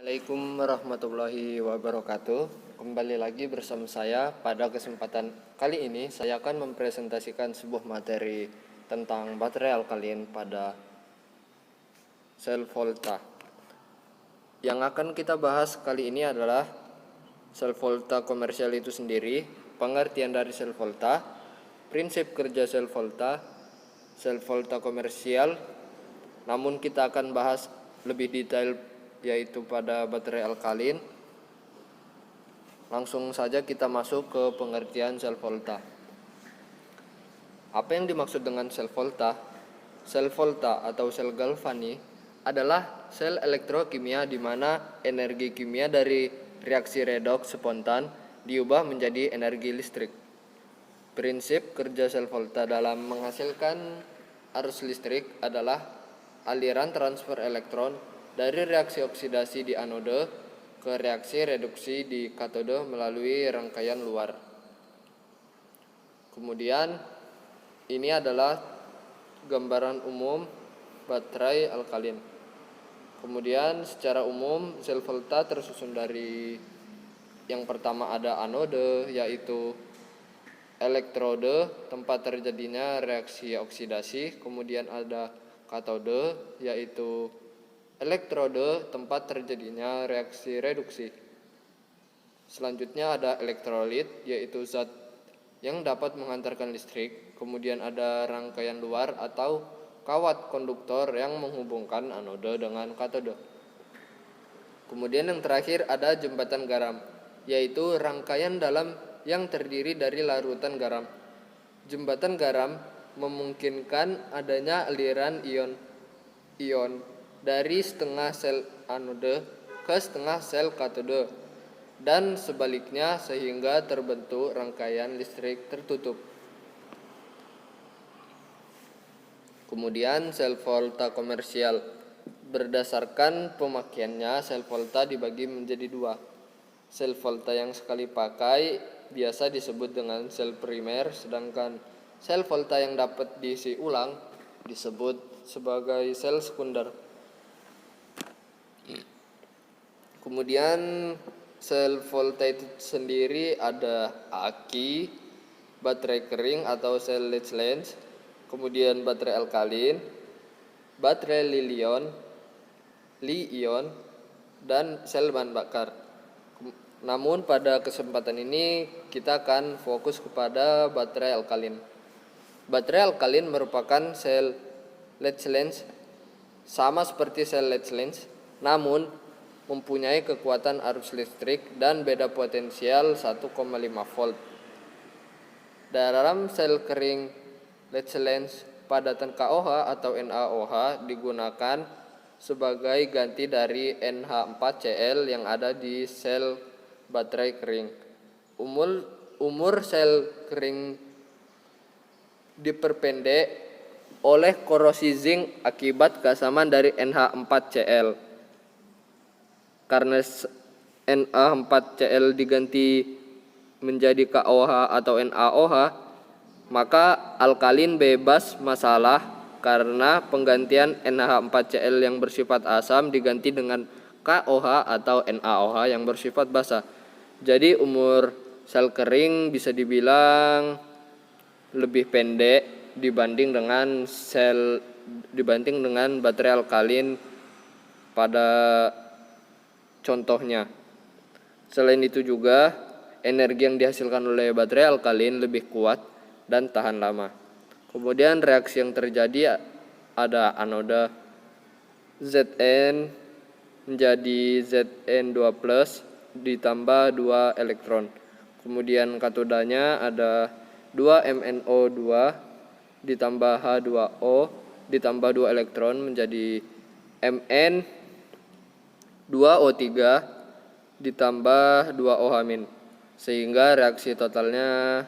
Assalamualaikum warahmatullahi wabarakatuh. Kembali lagi bersama saya. Pada kesempatan kali ini saya akan mempresentasikan sebuah materi tentang baterai alkalin pada sel volta. Yang akan kita bahas kali ini adalah sel volta komersial itu sendiri, pengertian dari sel volta, prinsip kerja sel volta komersial. Namun kita akan bahas lebih detail yaitu pada baterai alkalin. Langsung saja kita masuk ke pengertian sel volta. Apa yang dimaksud dengan sel volta? Sel volta atau sel galvani adalah sel elektrokimia di mana energi kimia dari reaksi redoks spontan diubah menjadi energi listrik. Prinsip kerja sel volta dalam menghasilkan arus listrik adalah aliran transfer elektron dari reaksi oksidasi di anode ke reaksi reduksi di katode melalui rangkaian luar. Kemudian ini adalah gambaran umum baterai alkalin. Kemudian secara umum sel volta tersusun dari yang pertama ada anode yaitu elektrode tempat terjadinya reaksi oksidasi, kemudian ada katode yaitu elektrode tempat terjadinya reaksi reduksi. Selanjutnya ada elektrolit yaitu zat yang dapat menghantarkan listrik. Kemudian ada rangkaian luar atau kawat konduktor yang menghubungkan anode dengan katode. Kemudian yang terakhir ada jembatan garam yaitu rangkaian dalam yang terdiri dari larutan garam. Jembatan garam memungkinkan adanya aliran ion dari setengah sel anode ke setengah sel katode dan sebaliknya sehingga terbentuk rangkaian listrik tertutup. Kemudian sel volta komersial. Berdasarkan pemakaiannya sel volta dibagi menjadi dua. Sel volta yang sekali pakai biasa disebut dengan sel primer, sedangkan sel volta yang dapat diisi ulang disebut sebagai sel sekunder. Kemudian sel volta itu sendiri ada aki, baterai kering atau sel lead-lens, kemudian baterai alkalin, baterai li-ion, dan sel bahan bakar. Namun pada kesempatan ini kita akan fokus kepada baterai alkalin. Baterai alkalin merupakan sel lead-lens sama seperti sel lead-lens, namun mempunyai kekuatan arus listrik dan beda potensial 1,5 volt. Dalam sel kering lead-lens, padatan KOH atau NaOH digunakan sebagai ganti dari NH4Cl yang ada di sel baterai kering. Umur sel kering diperpendek oleh korosi zinc akibat keasaman dari NH4Cl. Karena Na4Cl diganti menjadi KOH atau NaOH, maka alkalin bebas masalah karena penggantian NH4Cl yang bersifat asam diganti dengan KOH atau NaOH yang bersifat basa. Jadi umur sel kering bisa dibilang lebih pendek dibanding dengan baterai alkalin pada contohnya. Selain itu juga energi yang dihasilkan oleh baterai alkalin lebih kuat dan tahan lama. Kemudian reaksi yang terjadi ada anode Zn menjadi Zn2+ ditambah 2 elektron. Kemudian katodanya ada 2MnO2 ditambah H2O ditambah 2 elektron menjadi Mn2O3 ditambah 2OH-, sehingga reaksi totalnya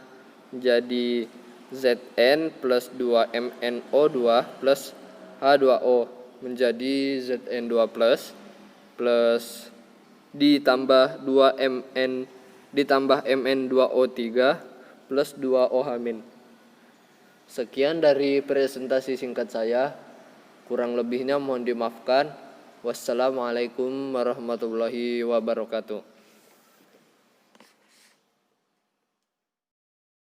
menjadi Zn plus 2MnO2 plus H2O menjadi Zn2+ plus ditambah 2Mn ditambah Mn2O3 plus 2OH-. Sekian dari presentasi singkat saya. Kurang lebihnya mohon dimaafkan. Wassalamualaikum warahmatullahi wabarakatuh.